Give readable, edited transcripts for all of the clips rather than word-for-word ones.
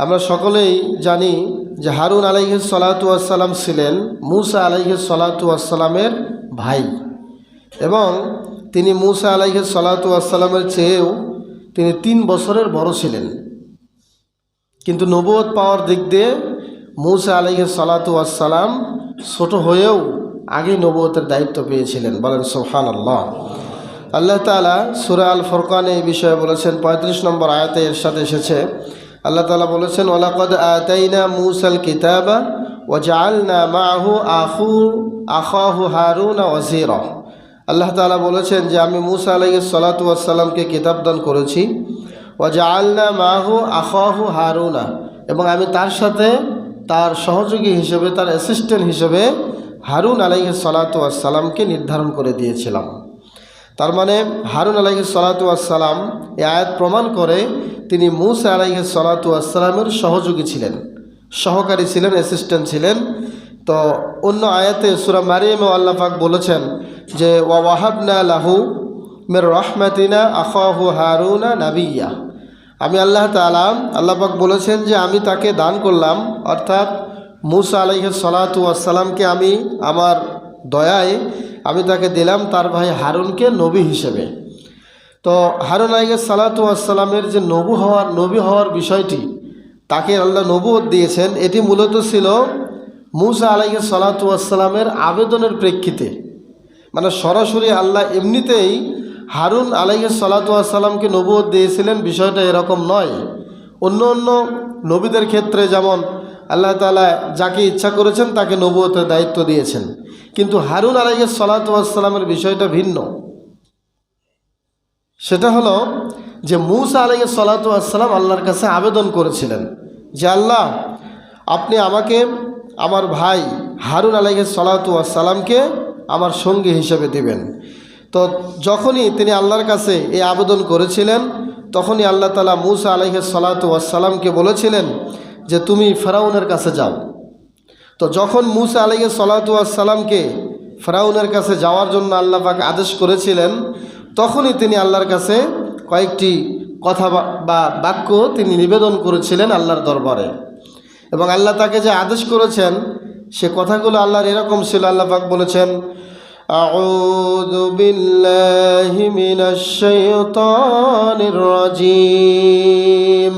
আমরা সকলেই জানি যে হারুন আলাইহিস সালাতু ওয়াস সালাম ছিলেন মূসা আলাইহিস সালাতু ওয়াস সালামের ভাই, এবং তিনি মূসা আলাইহিস সালাতু ওয়াস সালামের চেয়েও তিনি 3 বছরের বড় ছিলেন। কিন্তু নবুয়ত পাওয়ার দিক দিয়ে মূসা আলাইহিস সালাতু ওয়াস সালাম ছোট হয়েও আগে নবুয়তের দায়িত্ব পেয়েছিলেন। বলেন সুবহানাল্লাহ। আল্লাহ তাআলা সূরা আল ফুরকানে এই বিষয়ে বলেছেন, 35 নম্বর আয়াতে ইরশাদ এসেছে, আল্লাহ তাআলা বলেছেন, ওয়ালাকাদ আতাইনা মূসাল কিতাবা ওয়া জাআলনা মাআহু আখাহু হারুনা ওয়াজিরা। আল্লাহ তাআলা বলেছেন যে আমি মূসা আলাইহিস সালাতু ওয়াস সালামকে কিতাব দান করেছি, ওয়া জাআলনা মাআহু আখাহু হারুনা, এবং আমি তার সাথে তার সহযোগী হিসেবে, তার অ্যাসিস্ট্যান্ট হিসেবে হারুন আলাইহিস সালাতু ওয়াস সালামকে নির্ধারণ করে দিয়েছিলাম। তার মানে হারুন আলাইহিস সালাতু ওয়াস সালাম এই আয়াত প্রমাণ করে তিনি মূসা আলাইহিস সালাতু ওয়াস সালামের সহযোগী ছিলেন, সহকারী ছিলেন, অ্যাসিস্ট্যান্ট ছিলেন। তো অন্য আয়াতে সূরা মারিয়ামে আল্লাহ পাক বলেছেন যে ওয়া ওয়াহাবনা লাহু মির রাহমাতিনা আখাহু হারুনা নাবিয়্যা। আমি আল্লাহ তাআলা, আল্লাহ পাক বলেছেন যে আমি তাকে দান করলাম, অর্থাৎ মূসা আলাইহিস সালাতু ওয়াস সালামকে আমি আমার দয়ায় আমি তাকে দিলাম তার ভাই হারুনকে নবী হিসেবে। তো হারুন আলাইহিস সালাতু ওয়াস সালামের যে নবী হওয়ার বিষয়টি, তাকে আল্লাহ নবুয়ত দিয়েছেন, এটি মূলত ছিল মূসা আলাইহিস সালাতু ওয়াস সালামের আবেদনের প্রেক্ষিতে। মানে সরাসরি আল্লাহ এমনিতেই হারুন আলাইহিস সালাতু ওয়াস সালামকে নবুয়ত দিয়েছিলেন, বিষয়টা এরকম নয়। অন্য অন্য নবীদের ক্ষেত্রে যেমন আল্লাহ তাআলা যাকে ইচ্ছা করেছেন তাকে নবুয়তের দায়িত্ব দিয়েছেন, কিন্তু হারুন আলাইহিস সালাতু ওয়াস সালামের বিষয়টা ভিন্ন। সেটা হলো যে মূসা আলাইহিস সালাতু ওয়াস সালাম আল্লাহর কাছে আবেদন করেছিলেন যে আল্লাহ, আপনি আমাকে আমার ভাই হারুন আলাইহিস সালাতু ওয়াস সালামকে আমার সঙ্গী হিসেবে দিবেন। তো যখনই তিনি আল্লাহর কাছে এই আবেদন করেছিলেন, তখনই আল্লাহ তাআলা মূসা আলাইহিস সালাতু ওয়াস সালামকে বলেছিলেন যে তুমি ফেরাউনের কাছে যাও। তো যখন মূসা আলাইহিস সালাতু ওয়াস সালামকে ফেরাউনের কাছে যাওয়ার জন্য আল্লাহ পাক আদেশ করেছিলেন, তখনই তিনি আল্লাহর কাছে কয়েকটি কথা বা বাক্য তিনি নিবেদন করেছিলেন আল্লাহর দরবারে, এবং আল্লাহ তাকে যে আদেশ করেছেন সে কথাগুলো আল্লাহর এরকম ছিল। আল্লাহ পাক বলেছেন, আউযু বিল্লাহি মিনাশ শাইতানির রাজীম,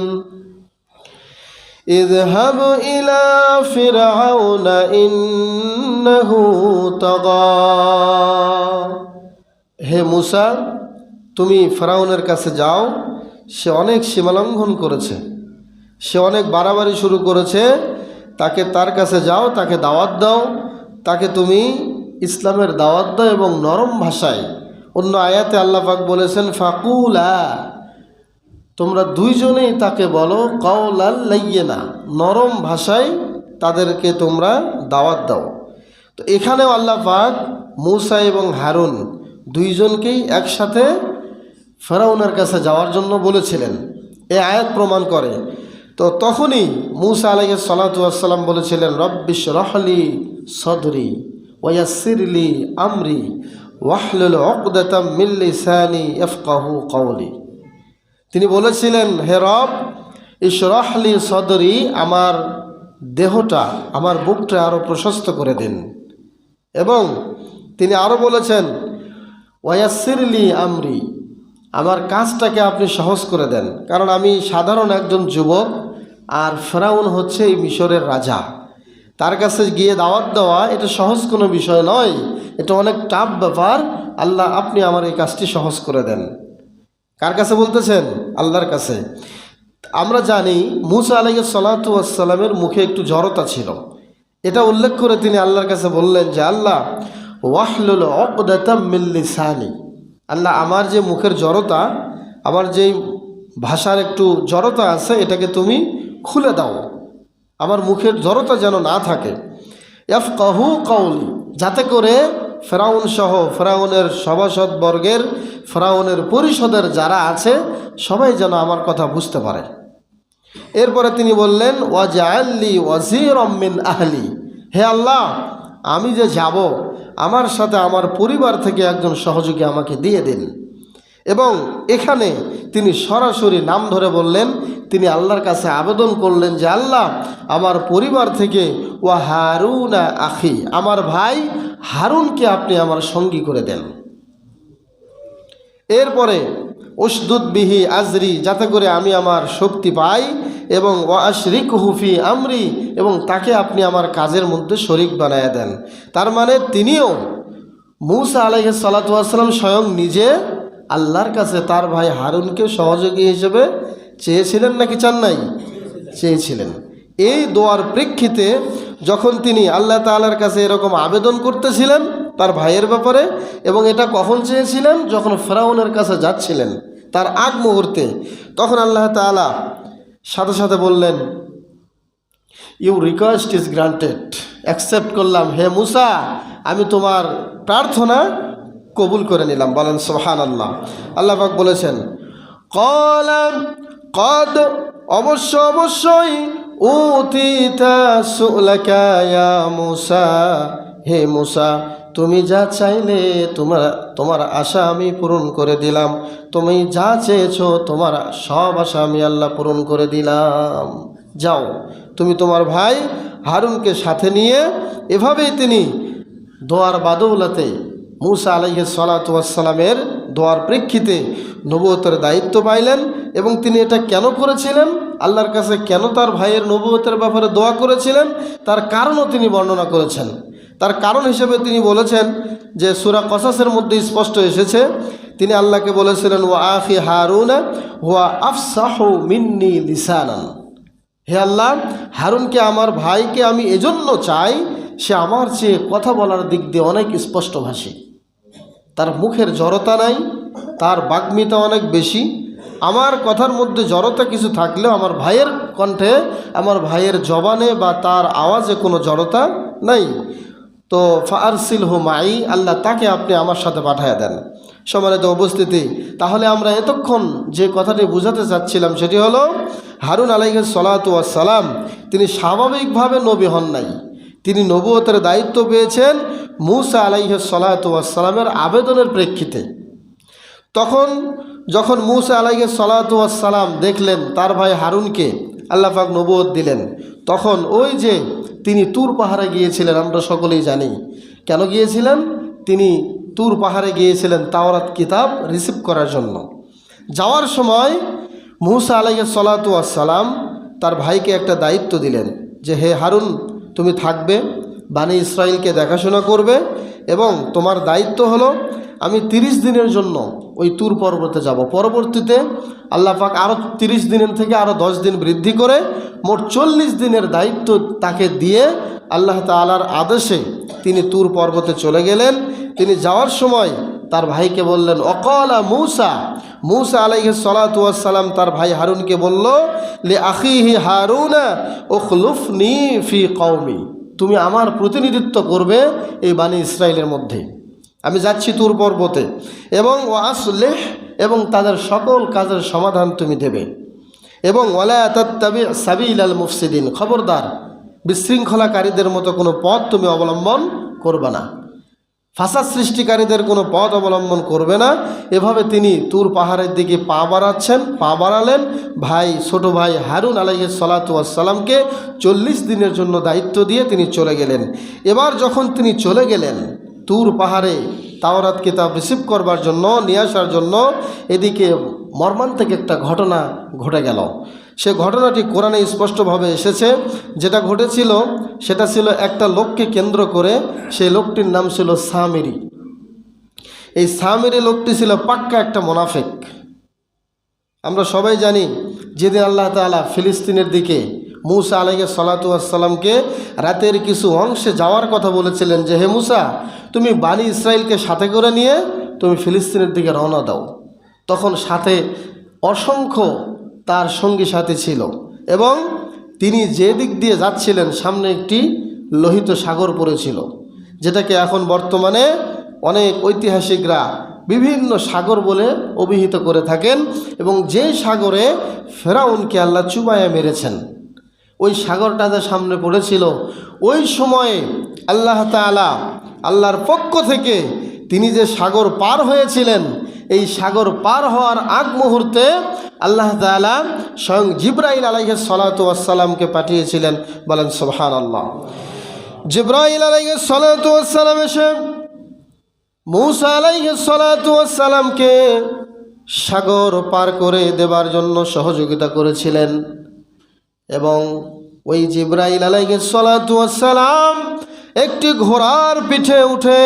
ইযহাব ইলা ফিরআউনা ইন্নাহু তাগা। হে মূসা, তুমি ফেরাউনের কাছে যাও, সে অনেক সীমালঙ্ঘন করেছে, সে অনেক বাড়াবাড়ি শুরু করেছে, তার কাছে যাও, তাকে দাওয়াত দাও, তাকে তুমি ইসলামের দাওয়াত দাও, এবং নরম ভাষায়। অন্য আয়াতে আল্লাহ পাক বলেছেন ফাকুলা, তোমরা দুইজনেই তাকে বলো কাওলাল লাইয়িনা, নরম ভাষায় তাদেরকে তোমরা দাওয়াত দাও। তো এখানেও আল্লাহ পাক মূসা এবং হারুন দুইজনকেই একসাথে ফেরাউনের কাছে যাওয়ার জন্য বলেছিলেন, এই আয়াত প্রমাণ করে। তো তখনই মূসা আলাইহিস সালাতু ওয়াস সালাম বলেছিলেন, রব্বিশ রহলি সদরি ওয়া ইয়াসসিরলি আমরি ওয়াহলুল উকদাতাম মিন লিসানি ইয়াফকাহু কওলি। তিনি বলেছিলেন, হে রব, ইশরাহলি সদরি, আমার দেহটা, আমার বুকটা আরও প্রশস্ত করে দিন। এবং তিনি আরও বলেছেন, ওয়ায়াসসিরলি আমরি, আমার কাজটাকে আপনি সহজ করে দেন, কারণ আমি সাধারণ একজন যুবক, আর ফেরাউন হচ্ছে এই মিশরের রাজা। তার কাছে গিয়ে দাওয়াত দেওয়া এটা সহজ কোনো বিষয় নয়, এটা অনেক টাফ ব্যাপার। আল্লাহ, আপনি আমার এই কাজটি সহজ করে দেন। কার কাছে বলতেছেন? আল্লাহর কাছে। আমরা জানি মূসা আলাইহিস সালাতু ওয়াস সালামের মুখে একটু জড়তা ছিল, এটা উল্লেখ করে তিনি আল্লাহর কাছে বললেন যে আল্লাহ, ওয়াহলুল উকদাতাম মিন লিসানি, আল্লাহ, আমার যে মুখের জড়তা, আমার যেই ভাষার একটু জড়তা আছে, এটাকে তুমি খুলে দাও, আমার মুখের জড়তা যেন না থাকে। ইয়াফকাহু কওলি, যাতে করে ফেরাউন সহ ফেরাউনের সভাসদবর্গের, ফেরাউনের পরিষদের যারা আছে সবাই যেন আমার কথা বুঝতে পারে। এরপরে তিনি বললেন, ওয়াজআললি ওয়াজিরাম মিন আহলি, হে আল্লাহ, আমি যে যাব, আমার সাথে আমার পরিবার থেকে একজন সহযোগী আমাকে দিয়ে দিন। এবং এখানে তিনি সরাসরি নাম ধরে বললেন, তিনি আল্লাহর কাছে আবেদন করলেন যে আল্লাহ, আমার পরিবার থেকে ওয়া হারুনা আখি, আমার ভাই হারুনকে আপনি আমার সঙ্গী করে দেন। এরপরে উশদুদ বিহি আজরি, যাতে করে আমি আমার শক্তি পাই, এবং ওয়া আশরিকহু ফি আমরি, এবং তাকে আপনি আমার কাজের মধ্যে শরিক বানায় দেন। তার মানে তিনিও, মূসা আলাইহিস সালাতু ওয়াস সালাম স্বয়ং নিজে আল্লাহর কাছে তার ভাই হারুনকে সহযোগী হিসেবে চেয়েছিলেন নাকি চান নাই? চেয়েছিলেন। এই দোয়ার প্রেক্ষিতে যখন তিনি আল্লাহ তাআলার কাছে এরকম আবেদন করতেছিলেন তার ভাইয়ের ব্যাপারে, এবং এটা কখন চেয়েছিলেন? যখন ফেরাউনের কাছে যাচ্ছিলেন তার আগ মুহূর্তে, তখন আল্লাহ তাআলা সাথে সাথে বললেন, you request is granted, accept করলাম, হে মূসা আমি তোমার প্রার্থনা কবুল করে নিলাম। বলেন সুবহানাল্লাহ। আল্লাহ পাক বলেছেন, ক্বালাম ক্বাদ, অবশ্যই উতিতা সুলাকা ইয়া মূসা, হে মূসা তুমি যা চাইলে তোমার আশা আমি পূরণ করে দিলাম। তুমি যা চেয়েছো তোমার সব আশা আমি আল্লাহ পূরণ করে দিলাম। যাও তুমি তোমার ভাই হারুনকে সাথে নিয়ে। এভাবেই তিনি দোয়ার বাদৌলতে মূসা আলাইহিস সালাতু ওয়াস সালামের দোয়ার প্রেক্ষিতে নবুয়তের দায়িত্ব পাইলেন। এবং তিনি এটা কেন করেছিলেন, আল্লাহর কাছে কেন তার ভাইয়ের নবুয়তের ব্যাপারে দোয়া করেছিলেন, তার কারণও তিনি বর্ণনা করেছেন। তার কারণ হিসেবে তিনি বলেছেন যে সূরা কসাসের মধ্যে স্পষ্ট এসেছে, তিনি আল্লাহকে বলেছিলেন, ওয়া আখি হারুনা হুয়া আফসাহু মিন্নি লিসানান, হে আল্লাহ হারুনকে, আমার ভাইকে আমি এজন্য চাই, সে আমার চেয়ে কথা বলার দিক দিয়ে অনেক স্পষ্টভাষী, তার মুখের জড়তা নাই, তার বাগ্মিতা অনেক বেশি। আমার কথার মধ্যে জড়তা কিছু থাকলেও আমার ভাইয়ের কণ্ঠে, আমার ভাইয়ের জবানে বা তার আওয়াজে কোনো জড়তা নাই। তো ফারসিলহু মাই, আল্লাহ তাকে আপনি আমার সাথে পাঠিয়ে দেন। সম্মানিত উপস্থিতি, তাহলে আমরা এতক্ষণ যে কথাটি বোঝাতে চাচ্ছিলাম সেটি হলো, হারুন আলাইহিস সালাতু ওয়াস সালাম তিনি স্বাভাবিকভাবে নবী হন নাই, তিনি নবুয়তের দায়িত্ব পেয়েছেন মূসা আলাইহিস সালাতু ওয়াস সালামের আবেদনের প্রেক্ষিতে। তখন যখন মূসা আলাইহিস সালাতু ওয়াস সালাম দেখলেন তার ভাই হারুনকে আল্লাহ পাক নবুয়ত দিলেন, তখন ওই যে তিনি তুর পাহাড়ে গিয়েছিলেন, আমরা সকলেই জানি কেন গিয়েছিলেন। তিনি তুর পাহাড়ে গিয়েছিলেন তাওরাত কিতাব রিসিভ করার জন্য। যাওয়ার সময় মূসা আলাইহিস সালাতু ওয়াস সালাম তার ভাইকে একটা দায়িত্ব দিলেন যে, হে হারুন তুমি থাকবে, বানি ইসরাইলকে দেখাশোনা করবে, এবং তোমার দায়িত্ব হলো আমি 30 দিনের জন্য ওই তুর পর্বতে যাব। পরবর্তীতে আল্লাহ পাক আরও 30 দিনের থেকে আরও 10 দিন বৃদ্ধি করে মোট 40 দিনের দায়িত্ব তাকে দিয়ে আল্লাহ তাআলার আদেশে তিনি তুর পর্বতে চলে গেলেন। তিনি যাওয়ার সময় তার ভাইকে বললেন, অকালা মূসা আলাইহিস সালাতু ওয়াস সালাম তার ভাই হারুনকে বলল, লি আখিহি হারুনা উখলুফনি ফি কওমি, তুমি আমার প্রতিনিধিত্ব করবে এই বানি ইসরাইলের মধ্যে। আমি যাচ্ছি তুর পর্বতে, এবং ওয়াসলিহ, এবং তাদের সকল কাজের সমাধান তুমি দেবে, এবং ওয়ালা তাত্তাবি সাবিলাল মুফসিদিন, খবরদার বিশৃঙ্খলাকারীদের মতো কোনো পথ তুমি অবলম্বন করবে না, ফাসাদ সৃষ্টিকারীদের কোনো পথ অবলম্বন করবে না। এভাবে তিনি তুর পাহাড়ের দিকে পা বাড়ালেন। ভাই, ছোট ভাই হারুন আলাইহিস সালাতু ওয়াস সালামকে 40 দিনের জন্য দায়িত্ব দিয়ে তিনি চলে গেলেন। এবার যখন তিনি চলে গেলেন তুর পাহাড়ে তাওরাত কিতাব রিসিভ করবার জন্য, নিয়ে আসার জন্য, এদিকে মর্মান্তিক একটা ঘটনা ঘটে গেল। সে ঘটনাটি কোরআনে স্পষ্টভাবে এসেছে। যেটা ঘটেছিল সেটা ছিল একটা লোককে কেন্দ্র করে, সেই লোকটির নাম ছিল সামিরি। এই সামিরি লোকটি ছিল পাক্কা একটা মুনাফিক। আমরা সবাই জানি যেদিন আল্লাহ তাআলা ফিলিস্তিনের দিকে মূসা আলাইহিস সালাতু ওয়াস সালামকে রাতের কিছু অংশে যাওয়ার কথা বলেছিলেন যে, হে মূসা তুমি বানি ইসরাইলকে সাথে করে নিয়ে তুমি ফিলিস্তিনের দিকে রওনা দাও, তখন সাথে অসংখ্য তার সঙ্গী সাথী ছিল, এবং তিনি যে দিক দিয়ে যাচ্ছিলেন সামনে একটি লোহিত সাগর পড়েছিল, যেটাকে এখন বর্তমানে অনেক ঐতিহাসিকরা বিভিন্ন সাগর বলে অভিহিত করে থাকেন, এবং যে সাগরে ফেরাউনকে আল্লাহ চুবাইয়া মেরেছেন, ওই সাগরটা যে সামনে পড়েছিল, ওই সময়ে আল্লাহ তাআলা আল্লাহর পক্ষ থেকে তিনি যে সাগর পার হয়েছিলেন, এই সাগর পার হওয়ার আগ মুহূর্তে আল্লাহ তাআলা স্বয়ং জিবরাইল আলাইহিস সালাতু ওয়াস সালামকে পাঠিয়েছিলেন। বলেন সুবহানাল্লাহ। জিবরাইল আলাইহিস সালাতু ওয়াস সালাম এসে মূসা আলাইহিস সালাতু ওয়াস সালামকে সাগর পার করে দেবার জন্য সহযোগিতা করেছিলেন। এবং ওই জিবরাইল আলাইহিস সালাতু ওয়াস সালাম একটি ঘোড়ার পিঠে উঠে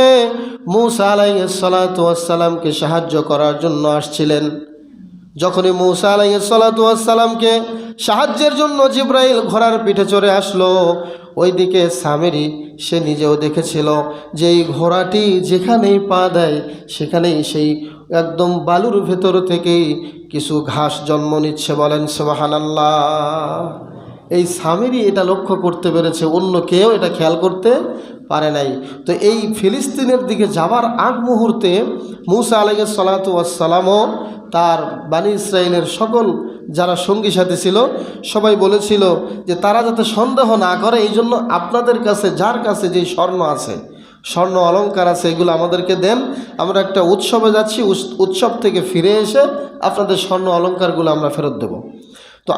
মূসা আলাইহিস সালাতু ওয়াস সালামকে সাহায্য করার জন্য আসছিলেন। যখনই মূসা আলাইহিস সালাতু ওয়াস সালামকে সাহায্যের জন্য জিবরাইল ঘোড়ার পিঠে চড়ে আসলো, ওইদিকে সামেরি সে নিজেও দেখেছিল যে এই ঘোড়াটি যেখানেই পা দেয় সেখানেই সেই একদম বালুর ভেতর থেকেই কিছু ঘাস জন্ম নিচ্ছে। বলেন সুবহানাল্লাহ। এই সামেরি এটা লক্ষ্য করতে পেরেছে, অন্য কেউ এটা খেয়াল করতে পারে নাই। তো এই ফিলিস্তিনের দিকে যাবার আগ মুহূর্তে মূসা আলাইহিস সালাতু ওয়াস সালামও তার বানি ইসরাইলের সকল যারা সঙ্গী সাথী ছিল সবাই বলেছিল যে তারা যাতে সন্দেহ না করে, এই জন্য আপনাদের কাছে যার কাছে যে স্বর্ণ আছে, স্বর্ণ অলংকার আছে, এগুলো আমাদেরকে দেন। আমরা একটা উৎসবে যাচ্ছি, উৎসব থেকে ফিরে এসে আপনাদের স্বর্ণ অলংকারগুলো আমরা ফেরত দেব। তো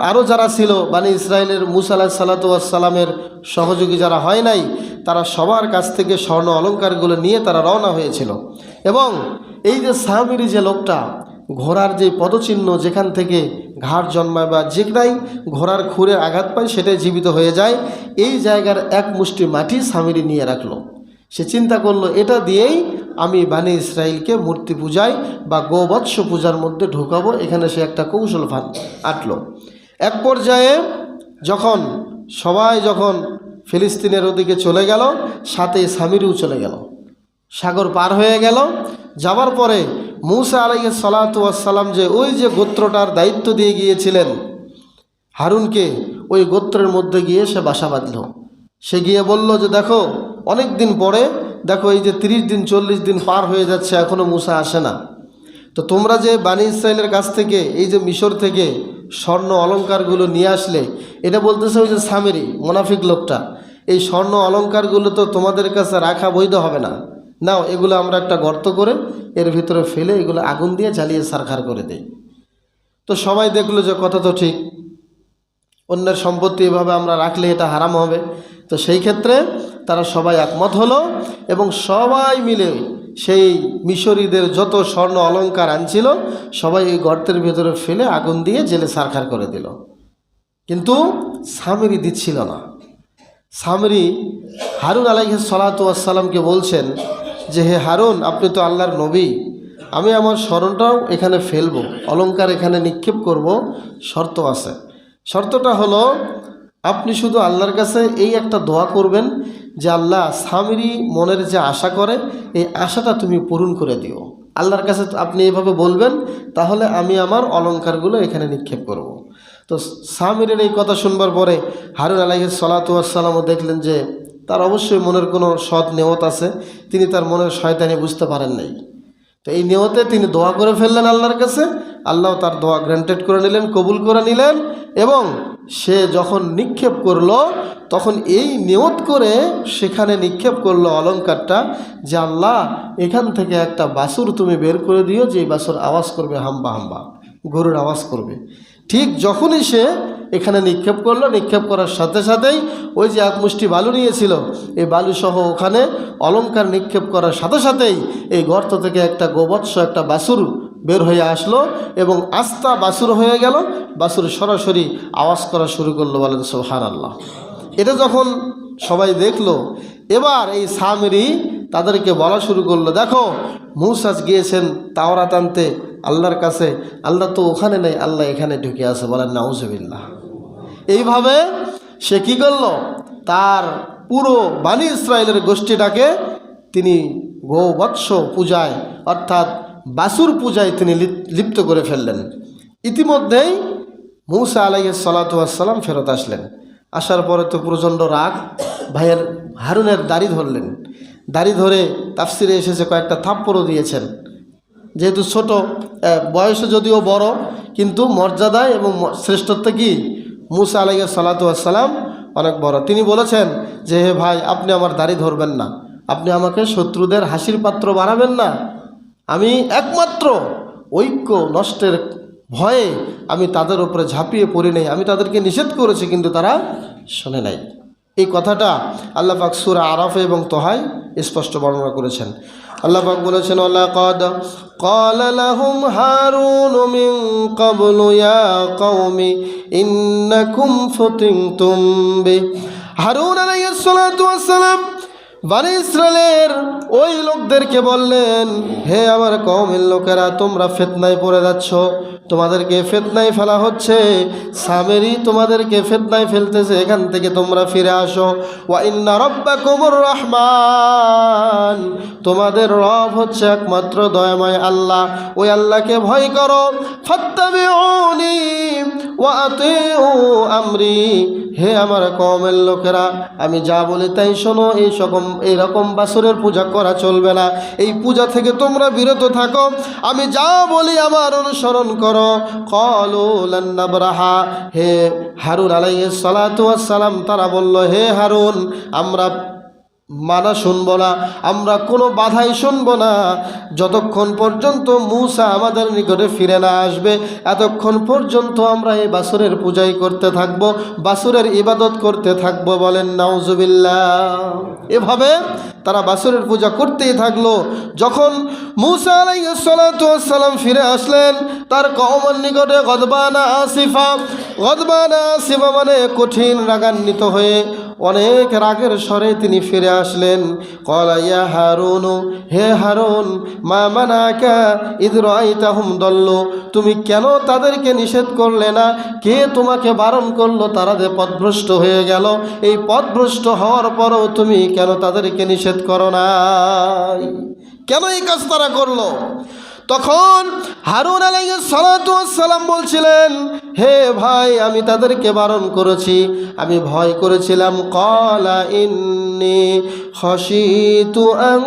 আরও যারা ছিল বানি ইসরাইলের মূসা আলাইহিস সালাতু ওয়াস সালামের সহযোগী যারা হয় নাই, তারা সবার কাছ থেকে স্বর্ণ অলংকারগুলো নিয়ে তারা রওনা হয়েছিল। এবং এই যে সামিরি যে লোকটা, ঘোড়ার যে পদচিহ্ন যেখান থেকে ঘাড় জন্মায় বা যেখানেই ঘোড়ার খুরে আঘাত পায় সেটাই জীবিত হয়ে যায়, এই জায়গার এক মুষ্টি মাটি সামিরি নিয়ে রাখলো। সে চিন্তা করলো এটা দিয়েই আমি বানি ইসরাইলকে মূর্তি পূজায় বা গোবৎস পূজার মধ্যে ঢুকাবো। এখানে সে একটা কৌশল আটলো। এক পর্যায়ে যখন সবাই ফিলিস্তিনের ওদিকে চলে গেল, সাথে সামিরিও চলে গেল, সাগর পার হয়ে গেল। যাবার পরে মূসা আলাইহিস সালাতু ওয়াস সালাম যে ওই যে গোত্রটার দায়িত্ব দিয়ে গিয়েছিলেন হারুনকে, ওই গোত্রের মধ্যে গিয়ে সে বাসা বাঁধল। সে গিয়ে বলল যে দেখো, অনেক দিন পরে দেখো এই যে 30 দিন 40 দিন পার হয়ে যাচ্ছে, এখনও মূসা আসে না। তো তোমরা যে বানি ইসরাইলের কাছ থেকে এই যে মিশর থেকে স্বর্ণ অলংকারগুলো নিয়ে আসলে, এটা বলতেছে ওই যে সামেরি মুনাফিক লোকটা, এই স্বর্ণ অলংকারগুলো তো তোমাদের কাছে রাখা বৈধ হবে না, নাও এগুলো আমরা একটা গর্ত করে এর ভিতরে ফেলে এগুলো আগুন দিয়ে জ্বালিয়ে ছারখার করে দেই। তো সবাই দেখলো যে কথা তো ঠিক, অন্যের সম্পত্তি এভাবে আমরা রাখলে এটা হারাম হবে। তো সেই ক্ষেত্রে তারা সবাই একমত হলো এবং সবাই মিলে সেই মিশরীদের যত স্বর্ণ অলংকার আনছিল সবাই এই গর্তের ভেতরে ফেলে আগুন দিয়ে জেলে ছারখার করে দিল। কিন্তু সামিরি দিচ্ছিল না। সামিরি হারুন আলাইহিস সালাতু ওয়াস সালামকে বলছেন যে হে হারুন, আপনি তো আল্লাহর নবী, আমি আমার স্মরণটাও এখানে ফেলবো, অলংকার এখানে নিক্ষেপ করব, শর্ত আছে। শর্তটা হলো আপনি শুধু আল্লাহর কাছে এই একটা দোয়া করবেন যে আল্লাহ, সামিরি মনের যে আশা করে এই আশাটা তুমি পূরণ করে দিও। আল্লাহর কাছে আপনি এভাবে বলবেন, তাহলে আমি আমার অলংকারগুলো এখানে নিক্ষেপ করব। তো সামিরের এই কথা শুনবার পরে হারুন আলাইহিস সালাতু ওয়াস সালামও দেখলেন যে তার অবশ্যই মনের কোনো সৎ নিয়ত আছে, তিনি তার মনের শয়তানি বুঝতে পারেন নাই। তো এই নিয়তে তিনি দোয়া করে ফেললেন আল্লাহর কাছে, আল্লাহ তার দোয়া গ্রান্টেড করে নিলেন, কবুল করে নিলেন। এবং সে যখন নিক্ষেপ করলো তখন এই নিয়ত করে সেখানে নিক্ষেপ করলো অলংকারটা যে আল্লাহ, এখান থেকে একটা বাছুর তুমি বের করে দিও, যে বাছুর আওয়াজ করবে হাম্বা হাম্বা, গরুর আওয়াজ করবে। ঠিক যখনই সে এখানে নিক্ষেপ করলো, নিক্ষেপ করার সাথে সাথেই ওই যে এক মুষ্টি বালু নিয়েছিল, এই বালুসহ ওখানে অলংকার নিক্ষেপ করার সাথে সাথেই এই গর্ত থেকে একটা গোবৎস, একটা বাছুর বের হয়ে আসলো এবং আস্তা বাছুর হয়ে গেল। বাছুর সরাসরি আওয়াজ করা শুরু করলো। বলেন সুবহানাল্লাহ। এটা যখন সবাই দেখলো, এবার এই সামিরি তাদেরকে বলা শুরু করলো, দেখো মূসা গিয়েছেন তাওরাত আনতে আল্লাহর কাছে, আল্লাহ তো ওখানে নেই, আল্লাহ এখানে ঢুকে আছে। বলেন নাউজুবিল্লাহ। এইভাবে সে কী করলো, তার পুরো বানি ইসরায়েলের গোষ্ঠীটাকে তিনি গোবৎস পূজায় অর্থাৎ বাছুর পূজায় তিনি লিপ্ত করে ফেললেন। ইতিমধ্যেই মূসা আলাইহিস সালাতু ওয়াস সালাম ফেরত আসলেন। আসার পরে তো প্রচণ্ড রাগ, ভাইয়ের হারুনের দাড়ি ধরলেন। দাড়ি ধরে তাফসিরে এসেছে কয়েকটা থাপ্পড়ও দিয়েছেন। যেহেতু ছোট, বয়সে যদিও বড়, কিন্তু মর্যাদায় এবং শ্রেষ্ঠত্বে কি মূসা আলাইহিস সালাতু ওয়াস সালাম অনেক বড়। তিনি বলেছেন যে হে ভাই, আপনি আমার দাড়ি ধরবেন না, আপনি আমাকে শত্রুদের হাসির পাত্র বানাবেন না, আমি একমাত্র ঐক্য নষ্টের ভয়ে আমি তাদের উপরে ঝাঁপিয়ে পড়ি নাই, আমি তাদেরকে নিষেধ করেছি কিন্তু তারা শোনে নাই। এই কথাটা আল্লাহ পাক সূরা আরাফে এবং তোহায় স্পষ্ট বর্ণনা করেছেন। আল্লাহ পাক বলেছেন, ওয়ালাকাদ ক্বালা লাহুম হারুন মিন ক্বাবলু ইয়া কওমি ইন্নাকুম ফুতিনতুম বি। হারুন আলাইহিস সালাতু ওয়াস সালাম বনি ইসরাইলের ওই লোকদেরকে বললেন, হে আমার কওমের লোকেরা, তোমরা ফিতনায় পড়ে যাচ্ছ, তোমাদেরকে ফিতনায় ফেলা হচ্ছে, সামেরী তোমাদেরকে ফিতনায় ফেলতেছে, এখান থেকে তোমরা ফিরে আসো। ওয়া ইন্না রাব্বাকুমুর রহমান, তোমাদের রব হচ্ছে একমাত্র দয়াময় আল্লাহ, ওই আল্লাহকে ভয় করো। ফাত্তাবিউনি ওয়া আতিউ আমরি, হে আমার কওমের লোকেরা, আমি যা বলি তাই শোনো। এইরকম বাছুরের পূজা করা চলবে না, এই পূজা থেকে তোমরা বিরত থাকো, আমি যা বলি আমার অনুসরণ করো। ক্বালু লান নাবরাহা, হে হারুন আলাইহিস সালাতু ওয়াস সালাম তারা বলল, হে হারুন, আমরা মানা শুনবো না, আমরা কোনো বাধাই শুনবো না, যতক্ষণ পর্যন্ত মূসা আমাদের নিকটে ফিরে না আসবে এতক্ষণ পর্যন্ত আমরা এই বাছুরের পূজাই করতে থাকবো, বাছুরের ইবাদত করতে থাকবো। বলেন নাউজুবিল্লাহ। এভাবে তারা বাছুরের পূজা করতেই থাকলো। যখন মূসা আলাইহিস সালাতু ওয়াস সালাম ফিরে আসলেন তার কওমের নিকটে গদবানা আসিফা মানে কঠিন রাগান্বিত হয়ে অনেক রাগের স্বরে তিনি ফিরে আসলেন। ক্বালা ইয়া হারুন, হে হারুন, মা মানাকা ইয রাআইতাহুম দাল্লু, তুমি কেন তাদেরকে নিষেধ করলে না? কে তোমাকে বারণ করলো? তারা যে পথভ্রষ্ট হয়ে গেল, এই পথভ্রষ্ট হওয়ার পরও তুমি কেন তাদেরকে নিষেধ করো নাই? কেন এই কাজ তারা করলো? তখন হারুন আলাইহিস সালাতু ওয়াস সালাম বলছিলেন, হে ভাই, আমি তাদেরকে বারণ করেছি, আমি ভয় করেছিলাম। ক্বালা ইন্নী খাশীতু আন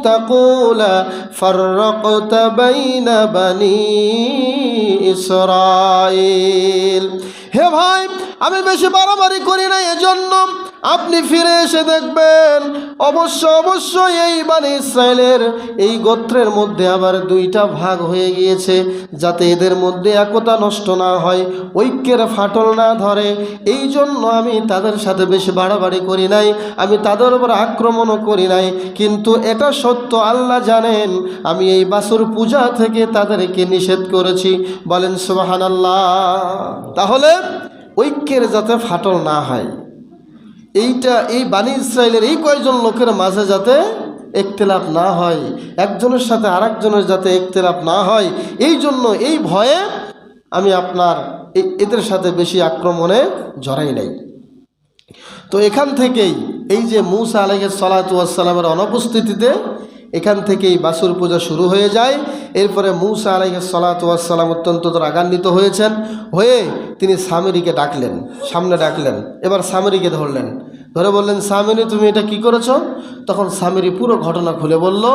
তাকুলা ফাররাকতা বাইনা বানি ইসরাঈল, হে ভাই, আমি বেশি বাড়াবাড়ি করি না, এজন্য আপনি ফিরে এসে দেখবেন অবশ্যই এই বনি ইসরাইলের এই গোত্রের মধ্যে আবার দুইটা ভাগ হয়ে গিয়েছে, যাতে এদের মধ্যে একতা নষ্ট না হয়, ঐক্যের ফাটল না ধরে। এই জন্য আমি তাদের সাথে বেশি বাড়াবাড়ি করি নাই, আমি তাদের উপর আক্রমণও করি নাই। কিন্তু এটা সত্য, আল্লাহ জানেন, আমি এই বাছুর পূজা থেকে তাদেরকে নিষেধ করেছি। বলেন সুবহানাল্লাহ। তাহলে ঐক্যের যাতে ফাটল না হয়, এই বনি ইসরাইলের এই কয়েকজন লোকের মাঝে যাতে ইখতিলাফ না হয়, একজনের সাথে আরেকজনের যাতে ইখতিলাফ না হয়, এই জন্য এই ভয়ে আমি আপনার এদের সাথে বেশি আক্রমণে জড়াই নাই। তো এখান থেকেই এই যে মূসা আলাইহিস সালাতু ওয়াস সালামের অনুপস্থিতিতে এখান থেকেই বাছুর পূজা শুরু হয়ে যায়। এরপরে মূসা আলাইহিস সালাতু ওয়াস সালাম অত্যন্ত রাগান্বিত হয়েছেন, হয়ে তিনি সামিরীকে ডাকলেন, সামনে ডাকলেন। এবার সামিরীকে ধরলেন, ধরে বললেন, সামিরী, তুমি এটা কি করেছো? তখন সামিরী পুরো ঘটনা খুলে বলল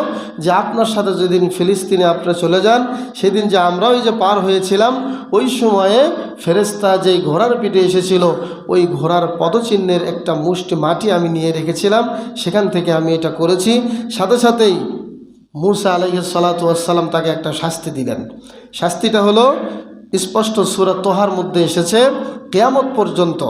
যে আপনার সাথে যেদিন ফিলিস্তিনে আপনারা চলে যান, সেদিন যে আমরাও যে পার হয়েছিলাম, ওই সময়ে ফেরেশতা যেই ঘোড়ার পিঠে এসেছিল, ওই ঘোড়ার পদচিহ্নের একটা মুষ্টি মাটি আমি নিয়ে রেখেছিলাম, সেখান থেকে আমি এটা করেছি। সাথে সাথেই মূসা আলাইহিস সালাতু ওয়াস সালাম তাকে একটা শাস্তি দিলেন। শাস্তিটা হলো স্পষ্ট সূরা তোহার মধ্যে এসেছে, কিয়ামত পর্যন্ত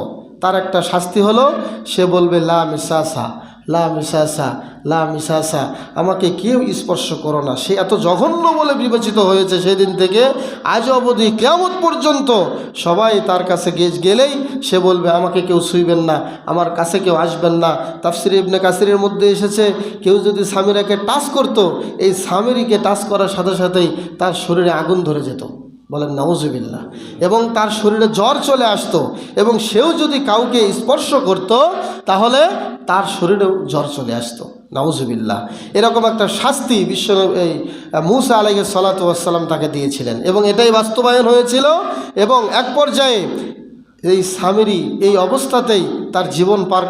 তার একটা শাস্তি হলো, সে বলবে লা মিসাসা, লা মিসাসা, লা মিসাসা, আমাকে কেউ স্পর্শ করো না। সে এত জঘন্য বলে বিবেচিত হয়েছে সেদিন থেকে আজ অবধি কিয়ামত পর্যন্ত। সবাই তার কাছে গেলেই সে বলবে আমাকে কেউ ছুঁইবেন না, আমার কাছে কেউ আসবেন না। তাফসীর ইবনে কাসিরের মধ্যে এসেছে, কেউ যদি সামিরাকে টাচ করত, এই সামিরীকে টাচ করার সাথে সাথেই তার শরীরে আগুন ধরে যেত। বলেন নাউজুবিল্লাহ। এবং তার শরীরে জ্বর চলে আসতো, এবং সেও যদি কাউকে স্পর্শ করত তাহলে তার শরীরেও জ্বর চলে আসতো। নাউজুবিল্লাহ। এরকম একটা শাস্তি এই মূসা আলাইহিস সালাতু ওয়াস সালাম তাকে দিয়েছিলেন, এবং এটাই বাস্তবায়ন হয়েছিল। এবং এক পর্যায়ে এই সামিরী এই অবস্থাতেই তার জীবন পার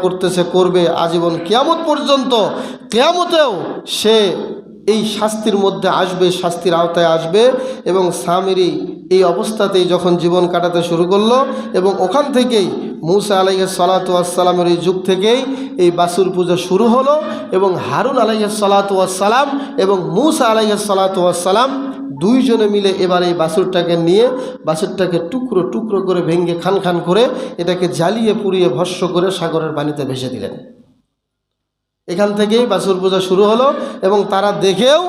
করবে আজীবন কিয়ামত পর্যন্ত। কিয়ামতেও সে এই শাস্তির মধ্যে আসবে, শাস্তির আওতায় আসবে। এবং সামিরী এই অবস্থাতেই যখন জীবন কাটাতে শুরু করলো, এবং ওখান থেকেই মূসা আলাইহিস সালাতু ওয়াস সালামের এই যুগ থেকেই এই বাছুর পূজা শুরু হলো, এবং হারুন আলাইহিস সালাতু ওয়াস সালাম এবং মূসা আলাইহিস সালাতু ওয়াস সালাম দুইজনে মিলে এবার এই বাছুরটাকে নিয়ে বাছুরটাকে টুকরো টুকরো করে ভেঙে খান খান করে এটাকে জ্বালিয়ে পুড়িয়ে ভস্ম করে সাগরের পানিতে ভেসে দিলেন। এখান থেকেই বাছুর পূজা শুরু হলো এবং তারা দেখেও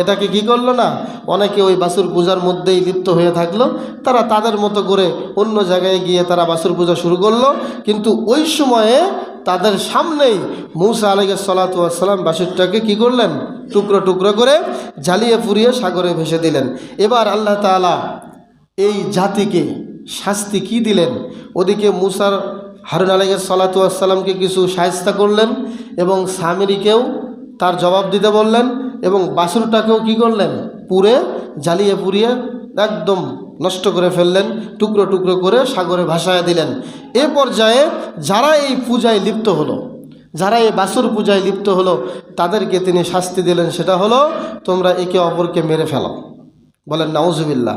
এটাকে কি করলো না, অনেকে ওই বাছুর পূজার মধ্যেই লিপ্ত হয়ে থাকলো। তারা তাদের মতো করে অন্য জায়গায় গিয়ে তারা বাছুর পূজা শুরু করলো, কিন্তু ওই সময়ে তাদের সামনেই মূসা আলাইহিস সালাতু ওয়াস সালাম বাছুরটাকে কি করলেন, টুকরো টুকরো করে জ্বালিয়ে পুড়িয়ে সাগরে ভেসে দিলেন। এবার আল্লাহ তাআলা এই জাতিকে শাস্তি কি দিলেন, ওদিকে মূসার হারুন আলাইহিস সালাতু ওয়াস সালামকে কিছু শায়েস্তা করলেন এবং সামিরীকেও তার জবাব দিতে বললেন এবং বাছুরটাকেও কি করলেন, পুড়ে জ্বালিয়ে পুড়িয়ে একদম নষ্ট করে ফেললেন, টুকরো টুকরো করে সাগরে ভাসায় দিলেন। এ পর্যায়ে যারা এই পূজায় লিপ্ত হলো, যারা এই বাছুর পূজায় লিপ্ত হলো, তাদেরকে তিনি শাস্তি দিলেন, সেটা হলো তোমরা একে অপরকে মেরে ফেলো। বলেন নাউজুবিল্লাহ।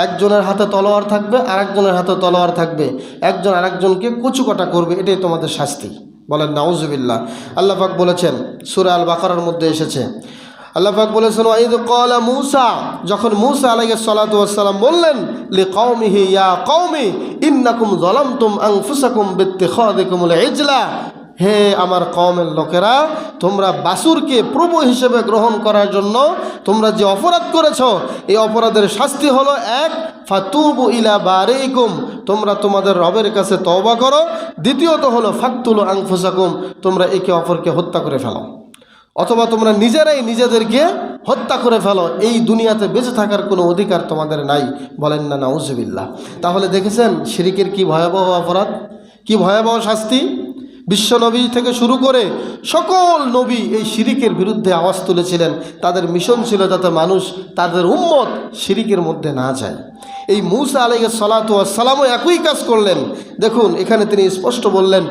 একজনের হাতে তলোয়ার থাকবে, আরেকজনের হাতে তলোয়ার থাকবে, একজন আরেকজনকে কুচুকাটা করবে, এটাই তোমাদের শাস্তি। বলেন নাউজুবিল্লাহ। আল্লাহ পাক বলেছেন, সূরা আল বাকারার মধ্যে এসেছে, আল্লাহ পাক বলেছেন ওয়াইদ ক্বালা মূসা, যখন মূসা আলাইহিস সালাতু ওয়াস সালাম বললেন লিকাওমিহি ইয়া কওমি ইন্নাকুম যালামতুম আনফুসাকুম বিত্তিখাযিকুমুল ইজলা, হে আমার কওমের লোকেরা, তোমরা বাছুরকে প্রভু হিসেবে গ্রহণ করার জন্য তোমরা যে অপরাধ করেছ, এই অপরাধের শাস্তি হলো এক, ফাতুবু ইলা বারিকুম, তোমরা তোমাদের রবের কাছে তওবা করো। দ্বিতীয়ত হলো ফাকতুলু আনফুসাকুম, তোমরা একে অপরকে হত্যা করে ফেলো, অথবা তোমরা নিজেরাই নিজেদেরকে হত্যা করে ফেলো। এই দুনিয়াতে বেঁচে থাকার কোনো অধিকার তোমাদের নাই। বলেন না নাউজুবিল্লাহ। তাহলে দেখেছেন শিরকের কি ভয়াবহ অপরাধ, কি ভয়াবহ শাস্তি। বিশ্বনবী থেকে শুরু করে সকল নবী এই শিরিকের বিরুদ্ধে আওয়াজ তুলেছিলেন। তাদের মিশন ছিল যাতে মানুষ, তাদের উম্মত শিরিকের মধ্যে না যায়। এই মূসা আলাইহিস সালাতু ওয়াস সালামও একই কাজ করলেন। দেখুন এখানে তিনি স্পষ্ট বললেন,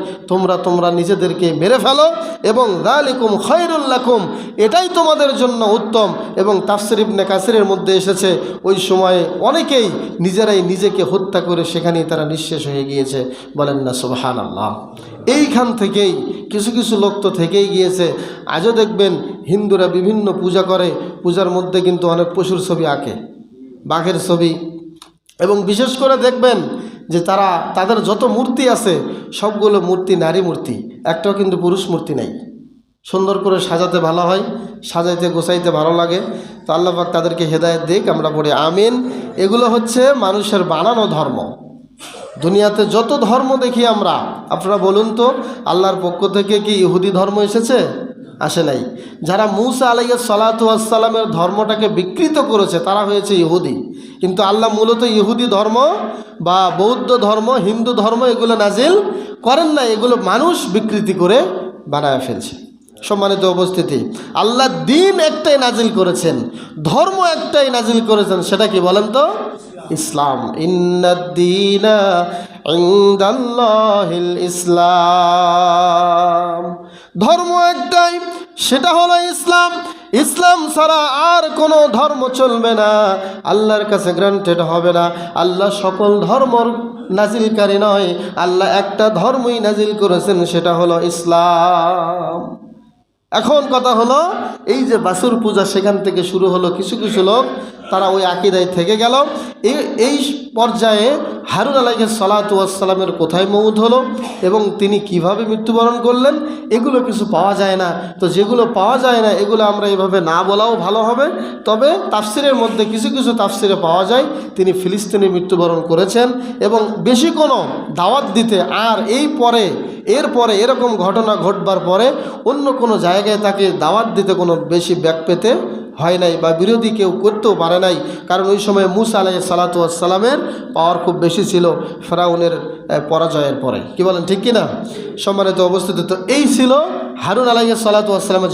তোমরা নিজেদেরকে মেরে ফেলো এবং যালিকুম খায়রুল লাকুম, এটাই তোমাদের জন্য উত্তম। এবং তাফসীর ইবনে কাসিরের মধ্যে এসেছে ওই সময়ে অনেকেই নিজেরাই নিজেকে হত্যা করে সেখানেই তারা নিঃশেষ হয়ে গিয়েছে। বলেন না সুবহানাল্লাহ। এইখান থেকেই কিছু কিছু লোক তো থেকেই গিয়েছে। আজও দেখবেন হিন্দুরা বিভিন্ন পূজা করে, পূজার মধ্যে কিন্তু অনেক পশুর ছবি আঁকে, বাঘের ছবি, এবং বিশেষ করে দেখবেন যে তাদের যত মূর্তি আছে সবগুলো মূর্তি নারী মূর্তি, একটাও কিন্তু পুরুষ মূর্তি নাই। সুন্দর করে সাজাতে ভালো হয়, সাজাইতে গোছাইতে ভালো লাগে। তো আল্লাহ পাক তাদেরকে হেদায়েত দিক, আমরা পড়ি আমিন। এগুলো হচ্ছে মানুষের বানানো ধর্ম। দুনিয়াতে যত ধর্ম দেখি আমরা, আপনারা বলুন তো আল্লাহর পক্ষ থেকে কি ইহুদি ধর্ম এসেছে? আসে নাই। যারা মূসা আলাইহিস সালাতু ওয়াস সালামের ধর্মটাকে বিকৃত করেছে তারা হয়েছে ইহুদি। কিন্তু আল্লাহ মূলত ইহুদি ধর্ম বা বৌদ্ধ ধর্ম, হিন্দু ধর্ম এগুলো নাজিল করেন না, এগুলো মানুষ বিকৃতি করে বানায় ফেলছে। সম্মানিত উপস্থিতি, আল্লাহ দিন একটাই নাজিল করেছেন, ধর্ম একটাই নাজিল করেছেন, সেটা কি বলেন তো? ইসলাম। ইন্নাদ-দীনা ইনদাল্লাহিল ইসলাম, ধর্ম একটাই, সেটা হলো ইসলাম। ইসলাম ছাড়া আর কোনো ধর্ম চলবে না, আল্লাহর কাছে গ্রান্টেড হবে না। আল্লাহ সকল ধর্মর নাজিলকারী নয়, আল্লাহ একটা ধর্মই নাজিল করেছেন, সেটা হলো ইসলাম। এখন কথা হলো এই যে বাছুর পূজা সেখান থেকে শুরু হলো, কিছু কিছু লোক তারা ওই আকীদায় থেকে গেল। এই পর্যায়ে হারুন আলাইহিস সালাতু ওয়াস সালামের কোথায় মউত হলো এবং তিনি কিভাবে মৃত্যুবরণ করলেন, এগুলো কিছু পাওয়া যায় না। তো যেগুলো পাওয়া যায় না এগুলো আমরা এভাবে না বলাও ভালো হবে। তবে তাফসিরের মধ্যে কিছু কিছু তাফসিরে পাওয়া যায় তিনি ফিলিস্তিনে মৃত্যুবরণ করেছেন এবং বেশি কোনো দাওয়াত দিতে আর এরপরে এরকম ঘটনা ঘটবার পরে অন্য কোনো জায়গায় তাকে দাওয়াত দিতে কোনো বেশি ব্যাক পেতে হয় নাই বা বিরোধী কেউ করতেও পারে নাই। কারণ ওই সময় মূসা আলাইহিস সালাতু ওয়াস সালামের পাওয়ার খুব বেশি ছিল ফেরাউনের পরাজয়ের পরে। কি বলেন, ঠিক কিনা? সম্মানিত উপস্থিতি, তো এই ছিল হারুন আলাইহিস সালাতু ওয়াস সালামের